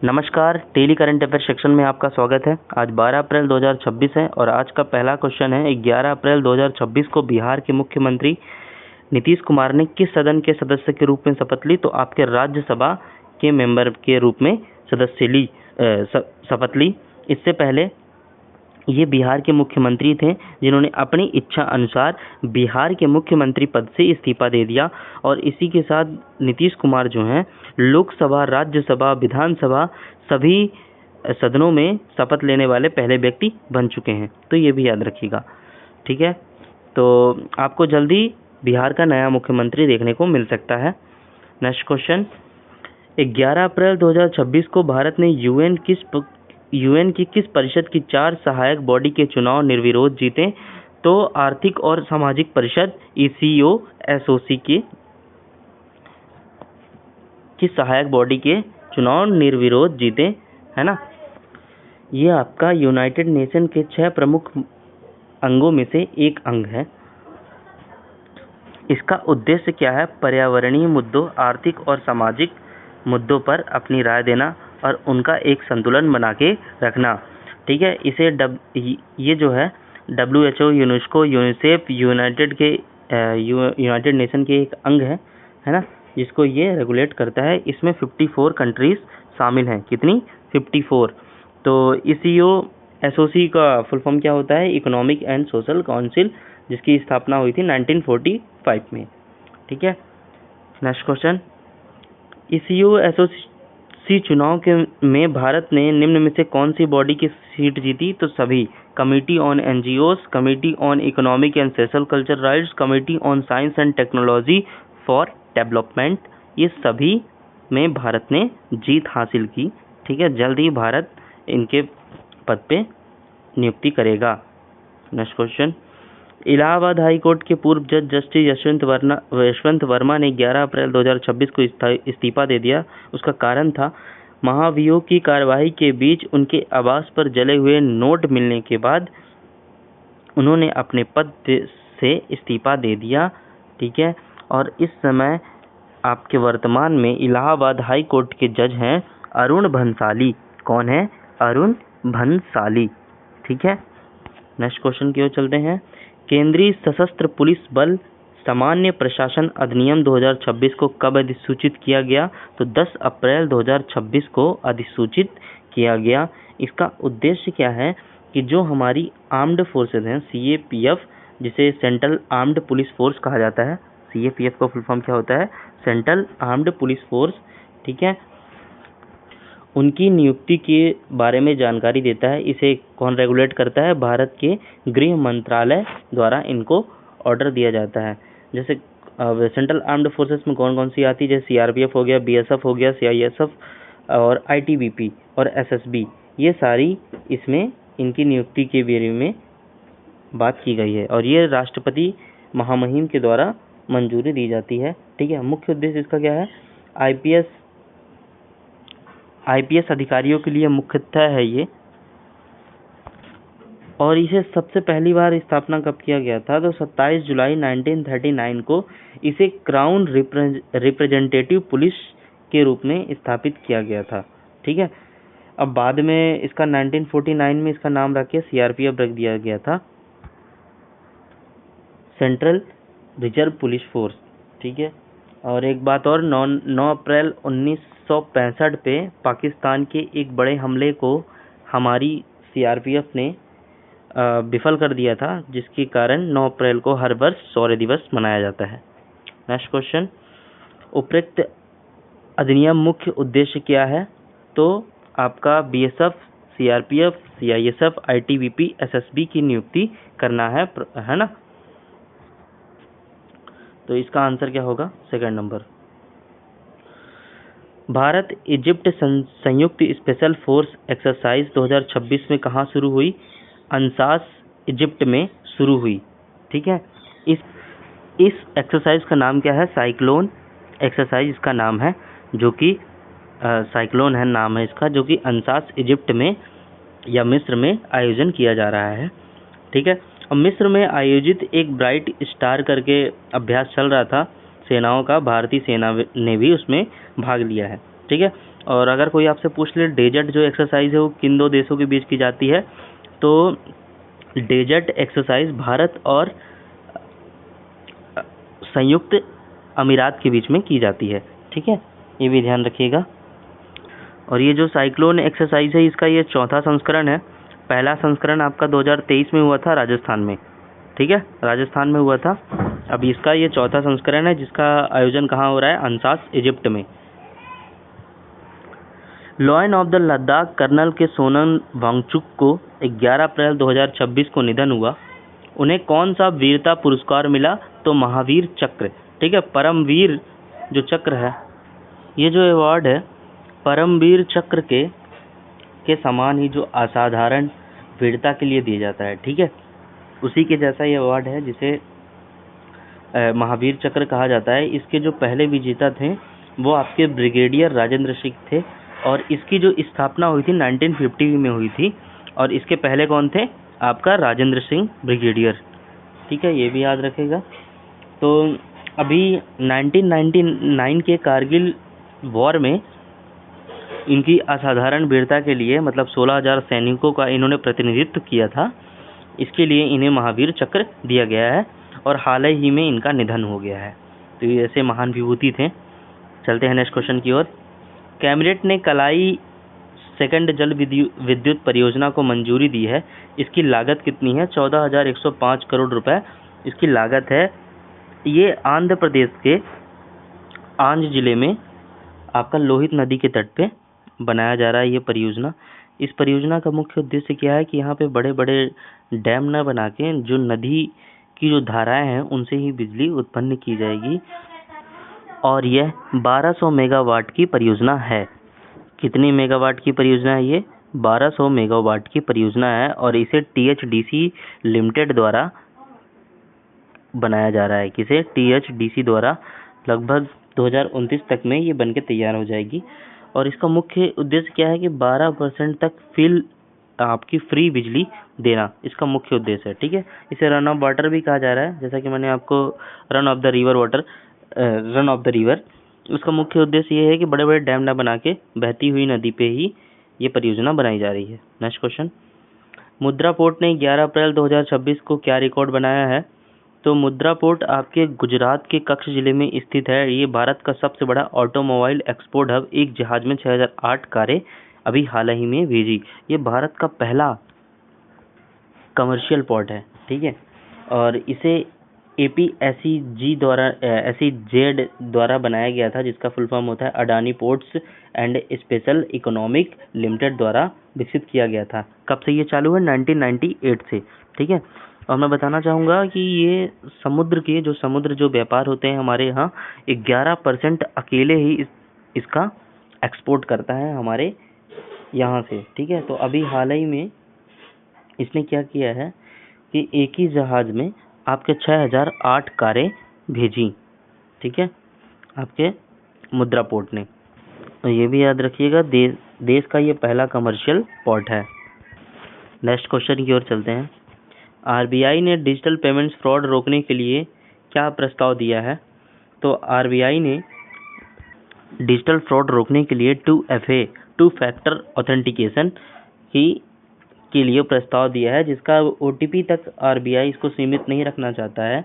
नमस्कार, daily current affair section में आपका स्वागत है। आज 12 अप्रैल 2026 है और आज का पहला क्वेश्चन है। 11 अप्रैल 2026 को बिहार के मुख्यमंत्री नीतीश कुमार ने किस सदन के सदस्य के रूप में शपथ ली? तो आपके राज्यसभा के मेंबर के रूप में शपथ ली। इससे पहले ये बिहार के मुख्यमंत्री थे जिन्होंने अपनी इच्छा अनुसार बिहार के मुख्यमंत्री पद से इस्तीफा दे दिया और इसी के साथ नीतीश कुमार जो हैं लोकसभा, राज्यसभा, विधानसभा सभी सदनों में शपथ लेने वाले पहले व्यक्ति बन चुके हैं। तो ये भी याद रखिएगा, ठीक है। तो आपको जल्दी बिहार का नया मुख्यमंत्री देखने को मिल सकता है। नेक्स्ट क्वेश्चन, 11 अप्रैल 2026 को भारत ने यूएन की किस परिषद की 4 सहायक बॉडी के चुनाव निर्विरोध जीते? तो आर्थिक और सामाजिक परिषद ECO SOC की सहायक बॉडी के चुनाव निर्विरोध जीते, है ना। ये आपका यूनाइटेड नेशन के 6 प्रमुख अंगों में से एक अंग है। इसका उद्देश्य क्या है? पर्यावरणीय मुद्दों, आर्थिक और सामाजिक मुद्दों पर अपनी राय देना और उनका एक संतुलन बना के रखना, ठीक है। इसे ये जो है WHO, UNESCO, UNICEF, United nation के एक अंग है ना, जिसको ये रेगुलेट करता है। इसमें 54 कंट्रीज शामिल हैं। कितनी? 54। तो ECO SOC का फुल फॉर्म क्या होता है? इकोनॉमिक एंड सोशल काउंसिल, जिसकी स्थापना हुई थी 1945 में, ठीक है। नेक्स्ट क्वेश्चन, ECO SOC चुनाव में भारत ने निम्न में से कौन सी बॉडी की सीट जीती? तो सभी। Committee on NGOs, committee on economic and social culture rights, committee on science and technology for development, ये सभी में भारत ने जीत हासिल की, ठीक है। जल्द ही भारत इनके पद पे नियुक्ति करेगा। Next question, Allahabad high court के पूर्व जज जस्टिस यशवंत वर्मा ने 11 अप्रैल 2026 को इस्तीफा दे दिया। उसका कारण था महाभियोग की कार्यवाही के बीच उनके आवास पर जले हुए नोट मिलने के बाद उन्होंने अपने पद से इस्तीफा दे दिया, ठीक है। और इस समय आपके वर्तमान में इलाहाबाद हाई कोर्ट के जज हैं अरुण भंसाली। कौन है? अरुण भंसाली, ठीक है। नेक्स्ट क्वेश्चन की ओर चलते हैं। केंद्रीय सशस्त्र पुलिस बल सामान्य प्रशासन अधिनियम 2026 को कब अधिसूचित किया गया? तो 10 अप्रैल 2026 को अधिसूचित किया गया। इसका उद्देश्य क्या है कि जो हमारी आर्म्ड फोर्सेज हैं, CAPF, जिसे सेंट्रल आर्म्ड पुलिस फोर्स कहा जाता है। CAPF का फुल फॉर्म क्या होता है? सेंट्रल आर्म्ड पुलिस फोर्स, ठीक है। उनकी नियुक्ति के बारे में जानकारी देता है। इसे कौन रेगुलेट करता है? भारत के गृह मंत्रालय द्वारा इनको ऑर्डर दिया जाता है। जैसे सेंट्रल आर्म्ड फोर्सेस में कौन कौन सी आती है? जैसे CRPF हो गया, BSF हो गया, CISF और ITBP और SSB, ये सारी इसमें इनकी नियुक्ति के बारे में बात की गई है और ये राष्ट्रपति महामहिम के द्वारा मंजूरी दी जाती है, ठीक है। मुख्य उद्देश्य इसका क्या है? IPS अधिकारियों के लिए मुख्यतः है ये। और इसे सबसे पहली बार स्थापना कब किया गया था? तो 27 जुलाई 1939 को इसे क्राउन रिप्रेजेंटेटिव पुलिस के रूप में स्थापित किया गया था, ठीक है। अब बाद में इसका 1949 में इसका नाम रख के CRPF रख दिया गया था, सेंट्रल रिजर्व पुलिस फोर्स, ठीक है। और एक बात और, 9 अप्रैल 1965 पे पाकिस्तान के एक बड़े हमले को हमारी CRPF ने विफल कर दिया था, जिसके कारण 9 अप्रैल को हर वर्ष शौर्य दिवस मनाया जाता है। नेक्स्ट क्वेश्चन, उपरोक्त अधिनियम मुख्य उद्देश्य क्या है? तो आपका BSF, CRPF, CISF, ITBP, SSB की नियुक्ति करना है ना। तो इसका आंसर क्या होगा? Second number. भारत इजिप्ट संयुक्त स्पेशल फोर्स एक्सरसाइज 2026 में कहाँ शुरू हुई? अंसास, इजिप्ट में शुरू हुई, ठीक है। इस एक्सरसाइज का नाम क्या है? साइक्लोन एक्सरसाइज इसका नाम है, जो कि साइक्लोन है नाम है इसका, जो कि अंसास, इजिप्ट में या मिस्र में आयोजन किया जा रहा है, ठीक है। और मिस्र में आयोजित एक ब्राइट स्टार करके अभ्यास चल रहा था सेनाओं का, भारतीय सेना ने भी उसमें भाग लिया है, ठीक है। और अगर कोई आपसे पूछ ले डेजर्ट जो एक्सरसाइज है वो किन दो देशों के बीच की जाती है, तो डेजर्ट एक्सरसाइज भारत और संयुक्त अमीरात के बीच में की जाती है, ठीक है, ये भी ध्यान रखिएगा। और ये जो साइक्लोन एक्सरसाइज है इसका ये चौथा संस्करण है। पहला संस्करण आपका 2023 में हुआ था राजस्थान में, ठीक है, राजस्थान में हुआ था। अब इसका ये चौथा संस्करण है जिसका आयोजन कहाँ हो रहा है, अंसास, इजिप्ट में। Lion of the Ladakh colonel के सोनम वांगचुक को 11 अप्रैल 2026 को निधन हुआ। उन्हें कौन सा वीरता पुरस्कार मिला, तो महावीर चक्र, ठीक है, परमवीर जो चक्र है, ये जो अवार्ड है परमवीर चक्र के समान ही जो असाधारण वीरता के लिए दिया जाता है, ठीक है, उसी के जैसा ये अवार्ड है जिसे महावीर चक्र कहा जाता है। इसके जो पहले विजेता थे वो आपके ब्रिगेडियर राजेंद्र सिंह थे और इसकी जो स्थापना हुई थी 1950 में हुई थी। और इसके पहले कौन थे, आपका राजेंद्र सिंह ब्रिगेडियर, ठीक है, ये भी याद रखेगा। तो अभी 1999 के कारगिल वॉर में इनकी असाधारण वीरता के लिए मतलब 16,000 सैनिकों का इन्होंने प्रतिनिधित्व किया था, इसके लिए इन्हें महावीर चक्र दिया गया है और हाल ही में इनका निधन हो गया है। तो ये ऐसे महान विभूति थे। चलते हैं नेक्स्ट क्वेश्चन की ओर। कैबिनेट ने कलाई सेकंड जल विद्युत परियोजना को मंजूरी दी है। इसकी लागत कितनी है, 14,105 करोड़ रुपए इसकी लागत है। ये आंध्र प्रदेश के आंज जिले में आपका लोहित नदी के तट पे बनाया जा रहा है ये परियोजना। इस परियोजना का मुख्य उद्देश्य क्या है कि यहाँ पे बड़े बड़े डैम न बना के जो नदी की जो धाराएं हैं उनसे ही बिजली उत्पन्न की जाएगी और यह 1200 मेगावाट की परियोजना है। कितनी मेगावाट की परियोजना है ये, 1200 मेगावाट की परियोजना है और इसे THDC लिमिटेड द्वारा बनाया जा रहा है। किसे, THDC द्वारा। लगभग 2029 तक में ये बनके तैयार हो जाएगी और इसका मुख्य उद्देश्य क्या है कि 12% तक आपकी फ्री बिजली देना इसका मुख्य उद्देश्य है, ठीक है। इसे रन ऑफ वाटर भी कहा जा रहा है, जैसा कि मैंने आपको रन ऑफ द रिवर उसका मुख्य उद्देश्य ये है कि बड़े बड़े डैम ना बना के बहती हुई नदी पे ही ये परियोजना बनाई जा रही है। Next question. मुद्रा पोर्ट ने 11 अप्रैल 2026 को क्या रिकॉर्ड बनाया है, तो मुद्रा पोर्ट आपके गुजरात के कच्छ जिले में स्थित है। ये भारत का सबसे बड़ा ऑटोमोबाइल एक्सपोर्ट हब। एक जहाज में 6008 कारें अभी हाल ही में भेजी। ये भारत का पहला कमर्शियल पोर्ट है, ठीक है, और इसे APSEZ द्वारा बनाया गया था जिसका फुल फॉर्म होता है Adani ports and special economic limited द्वारा विकसित किया गया था। कब से ये चालू है, 1998 से, ठीक है। और मैं बताना चाहूँगा कि ये समुद्र जो व्यापार होते हैं हमारे यहाँ 11% अकेले ही इसका एक्सपोर्ट करता है हमारे यहाँ से, ठीक है। तो अभी हाल ही में इसने क्या किया है कि एक ही जहाज में आपके 6008 कारें भेजी, ठीक है, आपके मुद्रा पोर्ट ने। तो ये भी याद रखिएगा, देश का ये पहला कमर्शियल पोर्ट है। नेक्स्ट क्वेश्चन की ओर चलते हैं। RBI ने डिजिटल पेमेंट्स फ्रॉड रोकने के लिए क्या प्रस्ताव दिया है, तो RBI ने डिजिटल फ्रॉड रोकने के लिए 2FA टू फैक्टर ऑथेंटिकेशन के लिए प्रस्ताव दिया है, जिसका OTP तक RBI इसको सीमित नहीं रखना चाहता है।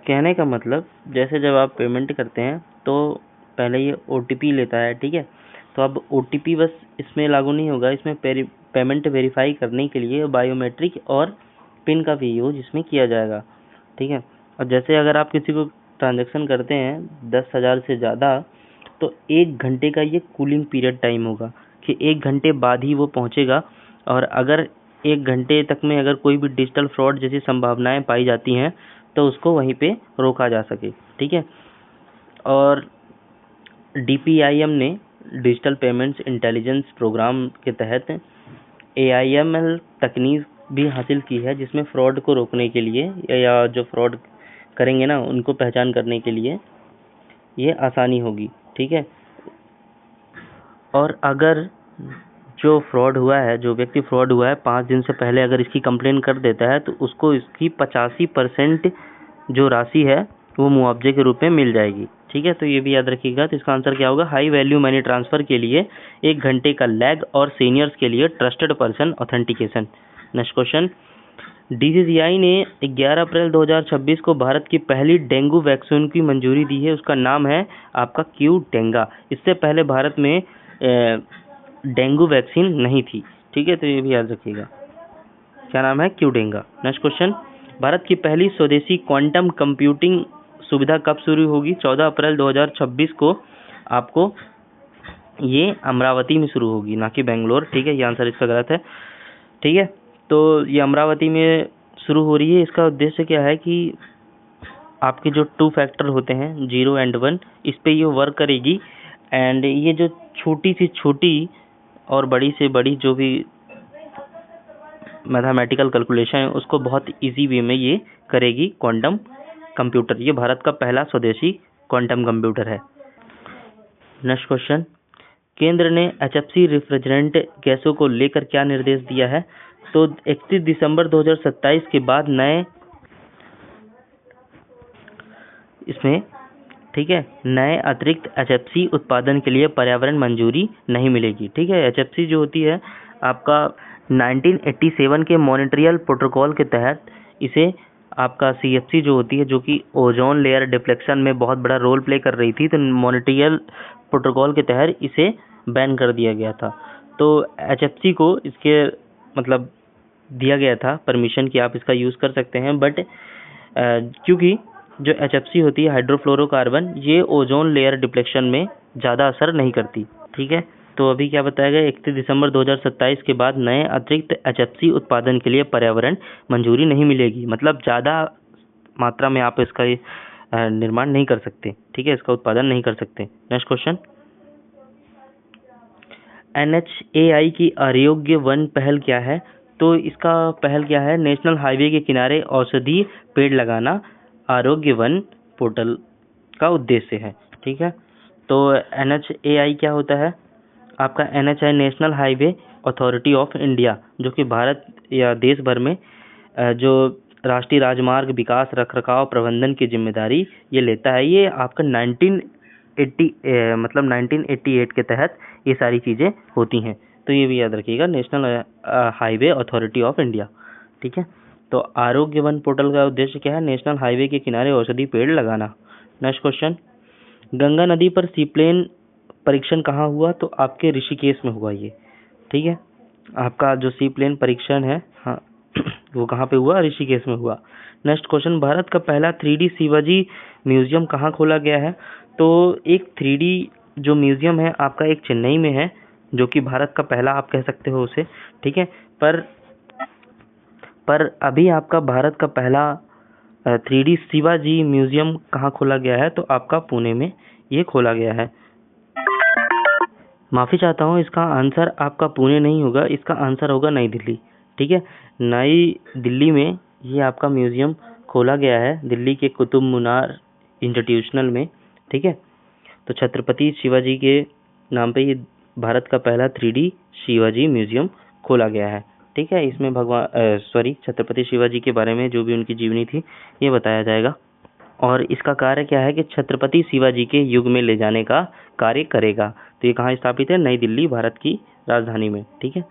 कहने का मतलब जैसे जब आप पेमेंट करते हैं तो पहले ये OTP लेता है, ठीक है, तो अब OTP बस इसमें लागू नहीं होगा, इसमें पेमेंट वेरीफाई करने के लिए बायोमेट्रिक और पिन का भी यूज इसमें किया जाएगा, ठीक है। और जैसे अगर आप किसी को ट्रांजैक्शन करते हैं 10,000 से ज़्यादा तो 1 घंटे का ये कूलिंग पीरियड टाइम होगा कि 1 घंटे बाद ही वो पहुंचेगा। और अगर 1 घंटे तक में अगर कोई भी डिजिटल फ्रॉड जैसी संभावनाएं पाई जाती हैं तो उसको वहीं पे रोका जा सके, ठीक है। और DPIM ने डिजिटल पेमेंट्स इंटेलिजेंस प्रोग्राम के तहत AIML तकनीक भी हासिल की है, जिसमें फ्रॉड को रोकने के लिए या जो फ्रॉड करेंगे ना उनको पहचान करने के लिए ये आसानी होगी, ठीक है। और अगर जो व्यक्ति फ्रॉड हुआ है 5 दिन से पहले अगर इसकी कंप्लेन कर देता है तो उसको इसकी 85% जो राशि है वो मुआवजे के रूप में मिल जाएगी, ठीक है, तो ये भी याद रखिएगा। तो इसका आंसर क्या होगा, हाई वैल्यू मनी ट्रांसफर के लिए 1 घंटे का लैग और सीनियर्स के लिए trusted person authentication. Next question, DCGI ने 11 अप्रैल 2026 को भारत की पहली डेंगू वैक्सीन की मंजूरी दी है, उसका नाम है आपका क्यू डेंगा। इससे पहले भारत में डेंगू वैक्सीन नहीं थी। ठीक है, तो ये भी याद रखिएगा, क्या नाम है, क्यू डेंगा। नेक्स्ट क्वेश्चन, भारत की पहली स्वदेशी क्वांटम कंप्यूटिंग सुविधा कब शुरू होगी? 14 अप्रैल 2026 को आपको ये अमरावती में शुरू होगी, ना कि बेंगलोर। ठीक है, ये आंसर इसका गलत है। ठीक है, तो ये अमरावती में शुरू हो रही है। इसका उद्देश्य क्या है कि आपके जो 2 फैक्टर होते हैं 0 एंड 1, इस पे ये वर्क करेगी। एंड ये जो छोटी से छोटी और बड़ी से बड़ी जो भी मैथमेटिकल कैलकुलेशन है उसको बहुत इजी वे में ये करेगी क्वांटम कंप्यूटर। ये भारत का पहला स्वदेशी क्वांटम कंप्यूटर है। नेक्स्ट क्वेश्चन, केंद्र ने HFC रेफ्रिजरेंट गैसों को लेकर क्या निर्देश दिया है? तो 31 दिसंबर 2027 के बाद नए इसमें, ठीक है, नए अतिरिक्त HFC उत्पादन के लिए पर्यावरण मंजूरी नहीं मिलेगी। ठीक है, HFC जो होती है आपका 1987 के मॉन्ट्रियल प्रोटोकॉल के तहत इसे आपका CFC जो होती है, जो कि ओजोन लेयर डिफ्लेक्शन में बहुत बड़ा रोल प्ले कर रही थी, तो मॉन्ट्रियल प्रोटोकॉल के तहत इसे बैन कर दिया गया था। तो HFC को इसके मतलब दिया गया था परमिशन कि आप इसका यूज़ कर सकते हैं, बट क्योंकि जो HFC होती है हाइड्रोफ्लोरोकार्बन, ये ओजोन लेयर डिप्लेक्शन में ज़्यादा असर नहीं करती। ठीक है, तो अभी क्या बताया गया, 31 दिसंबर 2027 के बाद नए अतिरिक्त HFC उत्पादन के लिए पर्यावरण मंजूरी नहीं मिलेगी, मतलब ज़्यादा मात्रा में आप इसका निर्माण नहीं कर सकते। ठीक है, इसका उत्पादन नहीं कर सकते। नेक्स्ट क्वेश्चन, NHAI की अयोग्य वन पहल क्या है? तो इसका पहल क्या है, नेशनल हाईवे के किनारे औषधि पेड़ लगाना आरोग्य वन पोर्टल का उद्देश्य है। ठीक है, तो NHAI क्या होता है आपका, NHAI national highway authority of India, जो कि भारत या देश भर में जो राष्ट्रीय राजमार्ग विकास रखरखाव प्रबंधन की जिम्मेदारी ये लेता है। ये आपका 1988 के तहत ये सारी चीज़ें होती हैं, तो ये भी याद रखिएगा, national highway authority of India. ठीक है, तो आरोग्य वन पोर्टल का उद्देश्य क्या है, नेशनल हाईवे के किनारे औषधि पेड़ लगाना। नेक्स्ट क्वेश्चन, गंगा नदी पर सीप्लेन परीक्षण कहाँ हुआ? तो आपके ऋषिकेश में हुआ ये। ठीक है, आपका जो सीप्लेन परीक्षण है, हाँ, वो कहाँ पे हुआ, ऋषिकेश में हुआ। नेक्स्ट क्वेश्चन, भारत का पहला 3D शिवाजी म्यूजियम कहाँ खोला गया है? तो एक 3D जो म्यूजियम है आपका एक चेन्नई में है, जो कि भारत का पहला आप कह सकते हो उसे। ठीक है, पर अभी आपका भारत का पहला 3D शिवाजी म्यूजियम कहाँ खोला गया है? तो आपका पुणे में ये खोला गया है। माफ़ी चाहता हूँ, इसका आंसर आपका पुणे नहीं होगा, इसका आंसर होगा नई दिल्ली। ठीक है, नई दिल्ली में ये आपका म्यूजियम खोला गया है, दिल्ली के कुतुब मीनार इंस्टीट्यूशनल में। ठीक है, तो छत्रपति शिवाजी के नाम पे ये भारत का पहला 3D शिवाजी म्यूजियम खोला गया है। ठीक है, इसमें छत्रपति शिवाजी के बारे में जो भी उनकी जीवनी थी ये बताया जाएगा, और इसका कार्य क्या है कि छत्रपति शिवाजी के युग में ले जाने का कार्य करेगा। तो ये कहाँ स्थापित है, नई दिल्ली, भारत की राजधानी में। ठीक है,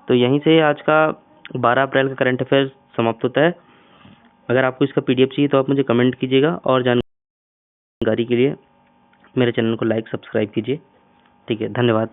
तो यहीं से आज का 12 अप्रैल का करंट अफेयर्स समाप्त होता है। अगर आपको इसका PDF चाहिए तो आप मुझे कमेंट कीजिएगा, और जानकारी के लिए मेरे चैनल को लाइक सब्सक्राइब कीजिए। ठीक है, धन्यवाद।